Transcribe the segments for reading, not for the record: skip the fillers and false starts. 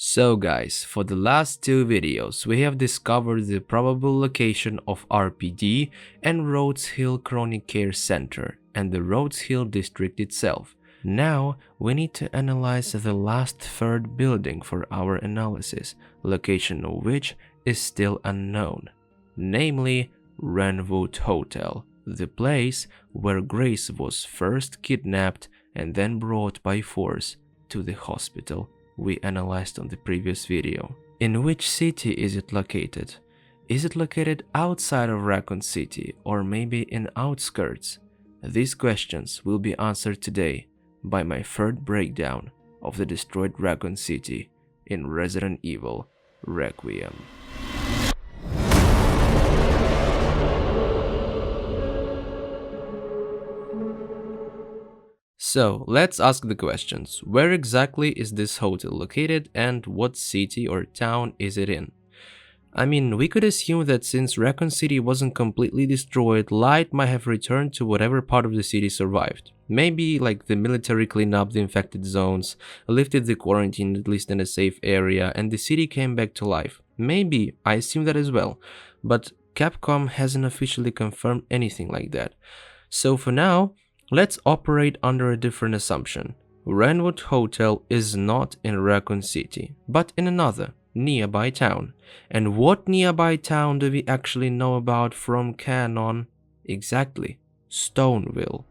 So guys, for the last two videos, we have discovered the probable location of RPD and Rhodes Hill Chronic Care Center and the Rhodes Hill district itself. Now, we need to analyze the last third building for our analysis, location of which is still unknown, namely Wrenwood Hotel, the place where Grace was first kidnapped and then brought by force to the hospital we analyzed on the previous video. In which city is it located? Is it located outside of Raccon City or maybe in outskirts? These questions will be answered today by my third breakdown of the destroyed Raccon City in Resident Evil Requiem. So, let's ask the questions. Where exactly is this hotel located and what city or town is it in? I mean, we could assume that since Raccon City wasn't completely destroyed, light might have returned to whatever part of the city survived. Maybe like the military cleaned up the infected zones, lifted the quarantine at least in a safe area, and the city came back to life. Maybe, I assume that as well, but Capcom hasn't officially confirmed anything like that. So for now, let's operate under a different assumption. Wrenwood Hotel is not in Raccon City, but in another, nearby town. And what nearby town do we actually know about from canon? Exactly, Stoneville.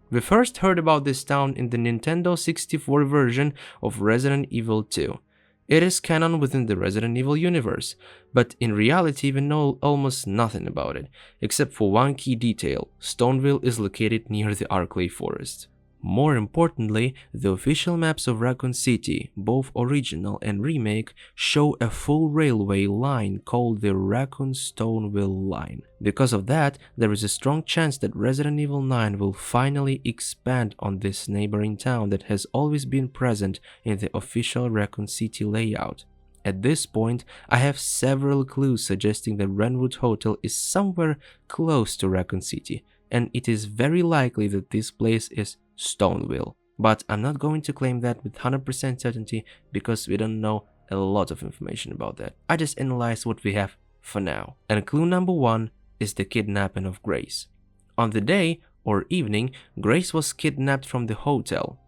We first heard about this town in the Nintendo 64 version of Resident Evil 2. It is canon within the Resident Evil universe, but in reality we know almost nothing about it, except for one key detail: Stoneville is located near the Arklay Forest. More importantly, the official maps of Raccon City, both original and remake, show a full railway line called the Raccon-Stoneville line. Because of that, there is a strong chance that Resident Evil 9 will finally expand on this neighboring town that has always been present in the official Raccon City layout. At this point, I have several clues suggesting that Wrenwood Hotel is somewhere close to Raccon City, and it is very likely that this place is Stoneville, but I'm not going to claim that with 100% certainty because we don't know a lot of information about that. I just analyzed what we have for now. And clue number one is the kidnapping of Grace. On the day or evening, Grace was kidnapped from the hotel,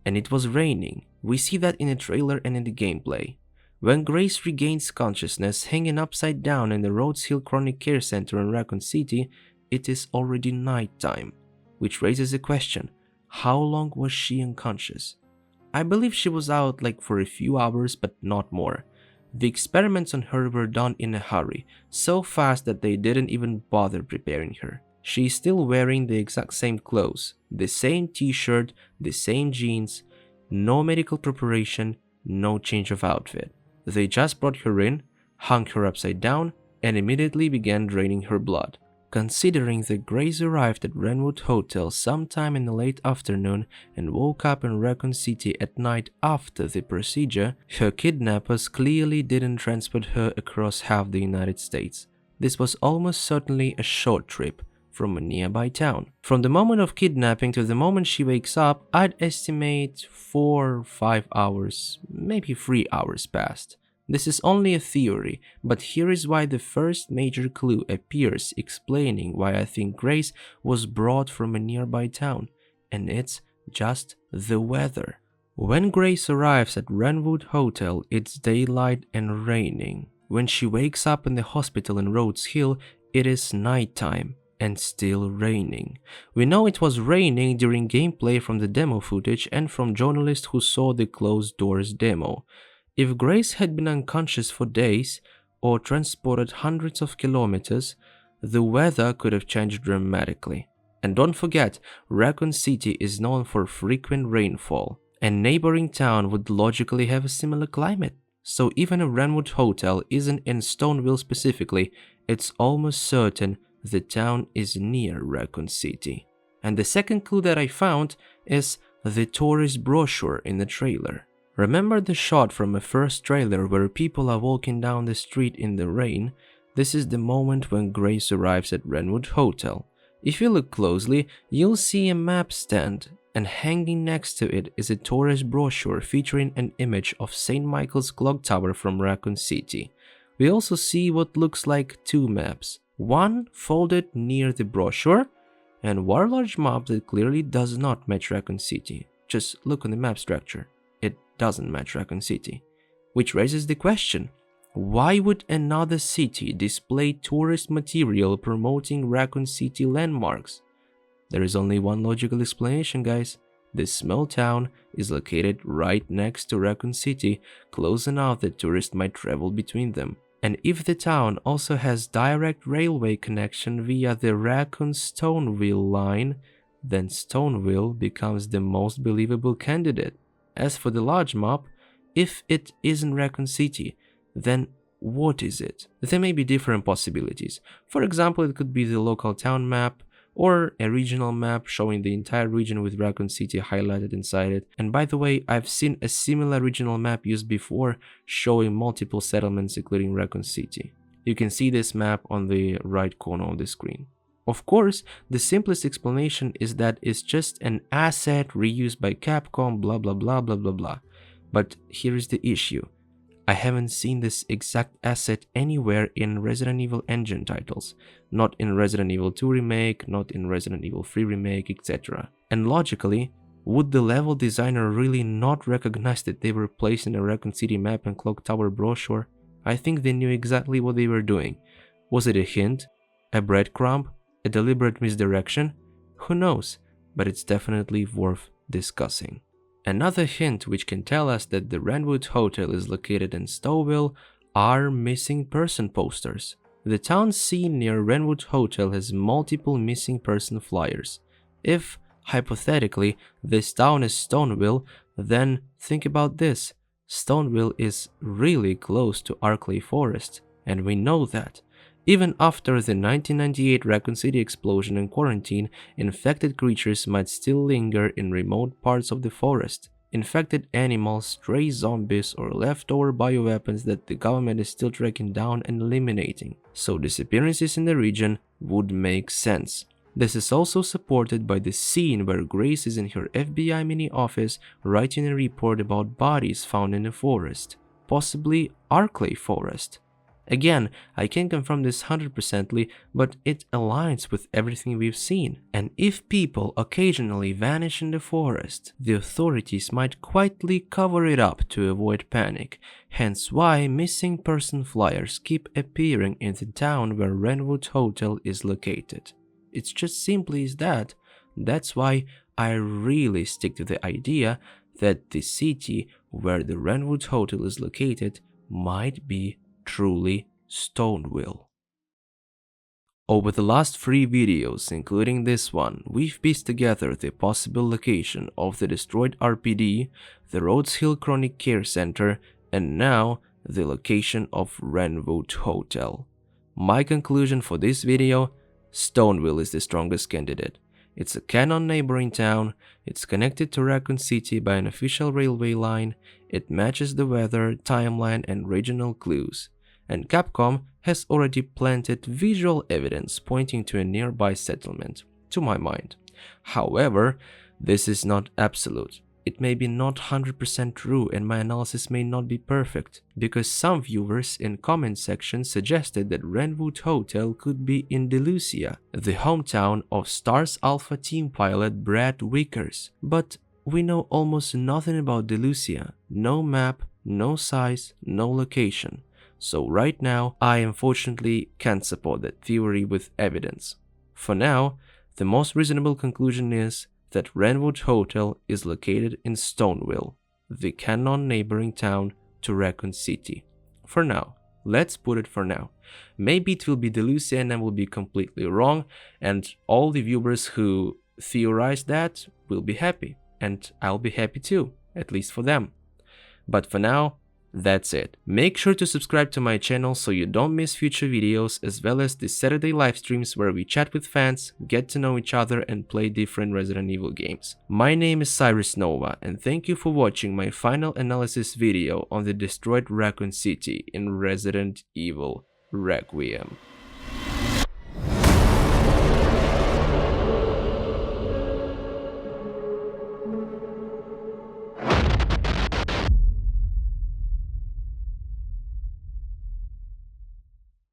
and it was raining. We see that in the trailer and in the gameplay. When Grace regains consciousness, hanging upside down in the Rhodes Hill Chronic Care Center in Raccon City, it is already nighttime, which raises a question. How long was she unconscious? I believe she was out like for a few hours, but not more. The experiments on her were done in a hurry, so fast that they didn't even bother preparing her. She is still wearing the exact same clothes, the same t-shirt, the same jeans, no medical preparation, no change of outfit. They just brought her in, hung her upside down, and immediately began draining her blood. Considering that Grace arrived at Wrenwood Hotel sometime in the late afternoon and woke up in Raccon City at night after the procedure, her kidnappers clearly didn't transport her across half the United States. This was almost certainly a short trip from a nearby town. From the moment of kidnapping to the moment she wakes up, I'd estimate 4 or 5 hours, maybe 3 hours passed. This is only a theory, but here is why the first major clue appears, explaining why I think Grace was brought from a nearby town, and it's just the weather. When Grace arrives at Wrenwood Hotel, it's daylight and raining. When she wakes up in the hospital in Rhodes Hill, it is nighttime and still raining. We know it was raining during gameplay from the demo footage and from journalists who saw the closed doors demo. If Grace had been unconscious for days or transported hundreds of kilometers, the weather could have changed dramatically. And don't forget, Raccon City is known for frequent rainfall, and neighboring town would logically have a similar climate. So even if Wrenwood Hotel isn't in Stoneville specifically, it's almost certain the town is near Raccon City. And the second clue that I found is the tourist brochure in the trailer. Remember the shot from a first trailer where people are walking down the street in the rain? This is the moment when Grace arrives at Wrenwood Hotel. If you look closely, you'll see a map stand, and hanging next to it is a tourist brochure featuring an image of St. Michael's clock tower from Raccon City. We also see what looks like two maps, one folded near the brochure and one large map that clearly does not match Raccon City. Just look on the map structure, it doesn't match Raccon City. Which raises the question, why would another city display tourist material promoting Raccon City landmarks? There is only one logical explanation, guys. This small town is located right next to Raccon City, close enough that tourists might travel between them. And if the town also has direct railway connection via the Raccon-Stoneville line, then Stoneville becomes the most believable candidate. As for the large map, if it isn't Raccon City, then what is it? There may be different possibilities. For example, it could be the local town map, or a regional map showing the entire region with Raccon City highlighted inside it. And by the way, I've seen a similar regional map used before showing multiple settlements including Raccon City. You can see this map on the right corner of the screen. Of course, the simplest explanation is that it's just an asset reused by Capcom, blah blah blah blah blah blah. But here is the issue. I haven't seen this exact asset anywhere in Resident Evil engine titles, not in Resident Evil 2 Remake, not in Resident Evil 3 Remake, etc. And logically, would the level designer really not recognize that they were placed in a Raccon City map and clock tower brochure? I think they knew exactly what they were doing. Was it a hint? A breadcrumb? A deliberate misdirection? Who knows, but it's definitely worth discussing. Another hint which can tell us that the Wrenwood Hotel is located in Stowville are missing person posters. The town scene near Wrenwood Hotel has multiple missing person flyers. If, hypothetically, this town is Stoneville, then think about this. Stoneville is really close to Arklay Forest, and we know that. Even after the 1998 Raccon City explosion and quarantine, infected creatures might still linger in remote parts of the forest. Infected animals, stray zombies, or leftover bioweapons that the government is still tracking down and eliminating. So disappearances in the region would make sense. This is also supported by the scene where Grace is in her FBI mini office writing a report about bodies found in the forest, possibly Arklay Forest. Again, I can't confirm this 100%, but it aligns with everything we've seen. And if people occasionally vanish in the forest, the authorities might quietly cover it up to avoid panic, hence why missing person flyers keep appearing in the town where Wrenwood Hotel is located. It's just simply as that. That's why I really stick to the idea that the city where the Wrenwood Hotel is located might be truly Stoneville. Over the last 3 videos, including this one, we've pieced together the possible location of the destroyed RPD, the Rhodes Hill Chronic Care Center, and now the location of Wrenwood Hotel. My conclusion for this video: Stoneville is the strongest candidate. It's a canon neighboring town, it's connected to Raccon City by an official railway line, it matches the weather, timeline, and regional clues. And Capcom has already planted visual evidence pointing to a nearby settlement, to my mind. However, this is not absolute. It may be not 100% true and my analysis may not be perfect, because some viewers in comment section suggested that Wrenwood Hotel could be in Delucia, the hometown of Stars Alpha team pilot Brad Vickers. But we know almost nothing about Delucia, no map, no size, no location. So right now, I unfortunately can't support that theory with evidence. For now, the most reasonable conclusion is that Wrenwood Hotel is located in Stoneville, the canon neighboring town to Raccon City. For now. Let's put it for now. Maybe it will be Delucia and I will be completely wrong, and all the viewers who theorize that will be happy. And I'll be happy too, at least for them. But for now, that's it. Make sure to subscribe to my channel so you don't miss future videos, as well as the Saturday live streams where we chat with fans, get to know each other and play different Resident Evil games. My name is Scyris Nova and thank you for watching my final analysis video on the destroyed Raccon City in Resident Evil Requiem.